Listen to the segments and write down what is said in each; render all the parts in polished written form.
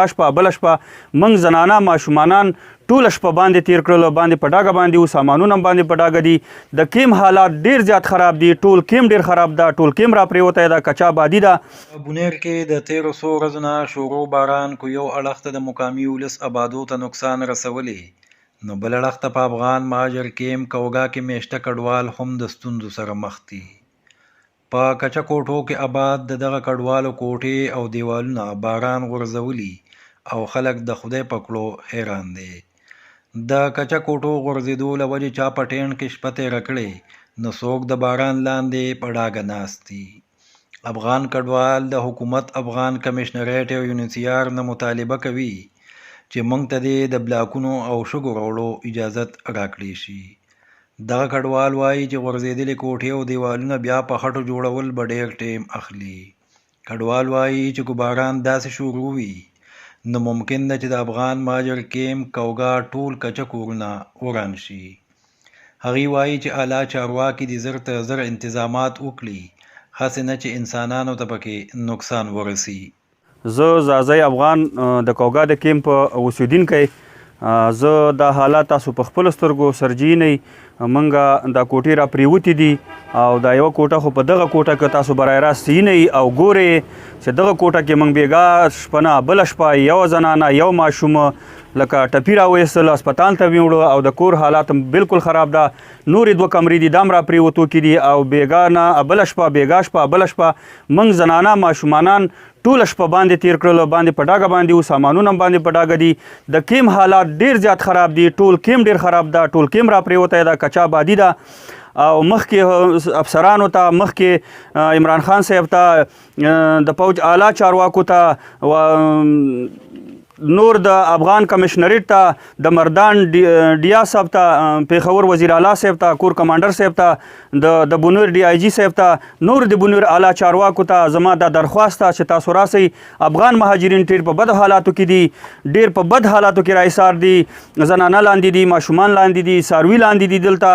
شپه بله شپه موږ زنانه ماشومانان ټوله شپه باندې تیر کړل، باندې په ډاګه باندې وو، سامانونه هم باندې په ډاګه دي. د کیم حالات ډیر زیات خراب دي، ټول کیم ډیر خراب ده، ټول کیم را پریوتی ده، کچا بادي ده. بونیر کې د تیرو څو ورځو نه شروع باران کو یو اړخ ته د مقامي ولس آبادو ته نقصان رسولی، نو بل اړخ ته په افغان مهاجر کیم کوګا کې میشته کډوال هم د ستونزو سره مخ دي. په کچه کوټو کې آباد د دغه کډوالو کوټې او دیوالونه باران غورځولي او خلک د خدای په کړو حیران دي. د کچه کوټو غورځېدو له وجې چا په ټینټ کې شپه تېره کړې، نو څوک د باران لاندې په ډاګه ناست دي. افغان کډوال د حکومت افغان کمیشنریټ او یونیسیار نه مطالبه کوي چې موږ ته دې د بلاکونو او شګو راوړو اجازت راکړی شي. دغه کډوال وایي چې غورځېدلې کوټې او دیوالونه بیا په خټو جوړول به ډېر ټیم اخلي. کډوال وایي چې که باران داسې شروع وي نو ممکن ده چې د افغان مهاجر کیم کوګا ټول کچه کورونه وران شي. هغوی وایي چې اعلی چارواکي دې زر تر زر انتظامات وکړي، هسې نه چې انسانانو ته پکې نقصان ورسي. زه زازی افغان د کوګا د کیم په اوسیدونکی، زه دا حالات تاسو په خپلو سترګو سرجینئ. موږ دا کوټې را پریوتې دي او دا یوه کوټه خو په دغه کوټه کې تاسو برای راست سینئ او ګورئ چې دغه کوټه کې موږ بېګا شپه نه بله شپه یو زنانه یو ماشوم لکه ټپي راویستل، اسپتال ته ویوړو او د کور حالات بالکل خراب ده. نورې دوه کمرې دي دا هم را پریوتو کې دي او بېګا نه بله شپه بېګا شپه بله شپه موږ زنانه ماشومانان ټوله شپه باندې تیر کړل، باندې په ډاګه باندې وو، سامانونه هم باندې په ډاګه دي. د کیم حالات ډیر زیات خراب دي، ټول کیم ډیر خراب ده، ټول کیم را پریوتی ده، کچا بادي ده. او مخکې افسرانو ته، مخکې عمران خان صاحب ته، د پوج اعلی چارواکو ته، نور د افغان کمیشنریټ ته، د مردان ډیا صاحب ته، پیښور وزیر اعلی صاحب ته، کور کمانډر صاحب ته، د بونیر ډي آی جي صاحب ته، نور د بونیر اعلی چارواکو ته زما دا درخواست ته چې تاسو راسئ. افغان مهاجرین ډېر په بد حالاتو کې دي، ډېر په بد حالاتو کې راایسار دي، زنانه لاندې دي، ماشومان لاندې دي، څاروي لاندې دي دلته.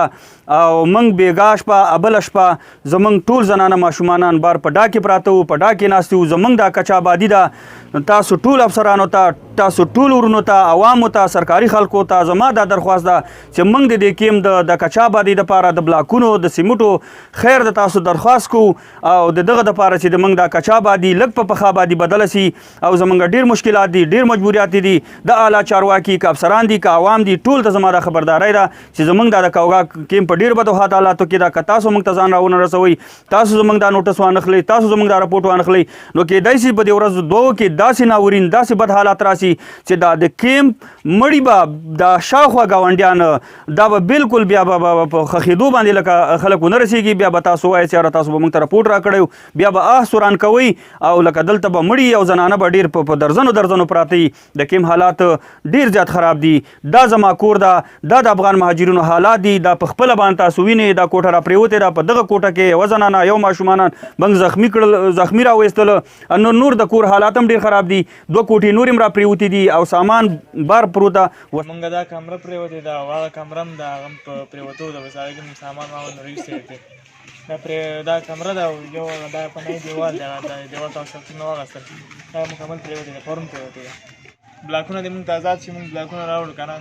او موږ بېګا شپه بله شپه زموږ ټول زنانه ماشومانان بار په ډاکې پراته وو، په ډاکې ناستې وو. زموږ دا کچا بادي ده. تاسو ټول افسرانو ته، تاسو ټول ورونو ته، عوامو ته، سرکاري خلکو ته زما دا درخواست ده چې موږ د دې کیم د کچا بادي دپاره د بلاکونو د سیمټو خیر د تاسو درخواست کوو او د دغه دپاره چې د موږ دا کچا بادي لږ په پخا بادي بدله سي. او زموږ ډېر مشکلات دي، ډېر مجبوریات دي. د اعلی چارواکي که افسران دي که عوام دي، ټول ته زما دا خبرداری ده چې زموږ دا د کوګا کیم په ډېر بدو حالاتو کې ده. که تاسو موږ ته ځان راونه رسوئ، تاسو زموږ دا نوټس وانخلئ، تاسو زموږ دا رپورټ وانخلئ، نو کیدای شي په دې ورځو دوو کې داسې ناورین، داسې بد حالات راسي چې دا د کیم مړي به دا شاوخوا ګاونډیان دا به بالکل بیا به په خښېدو باندې لکه خلک ونه رسېږي. بیا به تاسو وایئ چې یاره تاسو به موږ ته رپورټ راکړی، بیا به سوران کوئ او لکه دلته به مړي او زنانه به ډېر په درزنو درزنو پراته وي. د کیم حالات ډېر زیات خراب دي. دا زما کور ده، دا د افغان مهاجرینو حالات دي. دا په خپله باندې تاسو وینئ، دا کوټه را پریوتې ده. په دغه کوټه کې یوه زنانه یو ماشومانان موږ زخمي کړل، زخمي راویستل. نور د کور حالات هم ډېر خراب دي. دوه کوټې نورې هم را پریوتې دي او سامان بار پروت ده. مونږ دا کمره پریوتې ده او هغه کمره هم د هغه په پریوتو ده، بس هغې کې مونږ سامان وامان راایستلی دی. دا کمره ده او یو دا پنایي دیوال دی، هغه دیوال ته شرطونه واخیستل، دا مکمل پریوتې ده، پرون پریوتې ده. بلاکونه دې مونږ ته آزاد شي، مونږ بلاکونه راوړو که نه،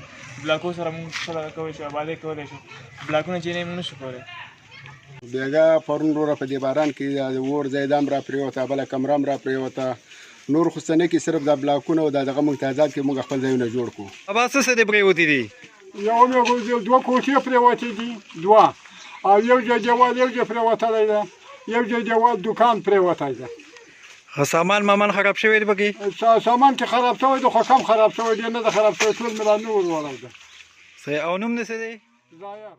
بلاکو سره مونږ خپله کولی شو، آبادۍ کولی شو. بلاکونه چې نه مونږ نشو کولی. بېګا پرون وروره په دې باران کې د اور ځای دا هم را پرېوته، بله کمره هم را پرېوته. نور خو څه نه کې، صرف دا بلاکونه او دا دغه موږ ته آزاد کړي، موږ خپل ځایونه جوړ کړو. ابا څه څه دې پرېوتې دي؟ دوه کوټې پرېوتې دي، دوه، او یو ځای دیوال یو ځای پرېوتلی ده، یو ځای دیوال دوکان پرېوتی ده. سامان مامان خراب شوی دی پکې؟ سامان چې خراب شوی دی خو کم خراب شوی دی، نه ده خراب شوی، ټول مې لا نور وړی ده. صحیح. او نوم دې څه دی؟ ظاهر.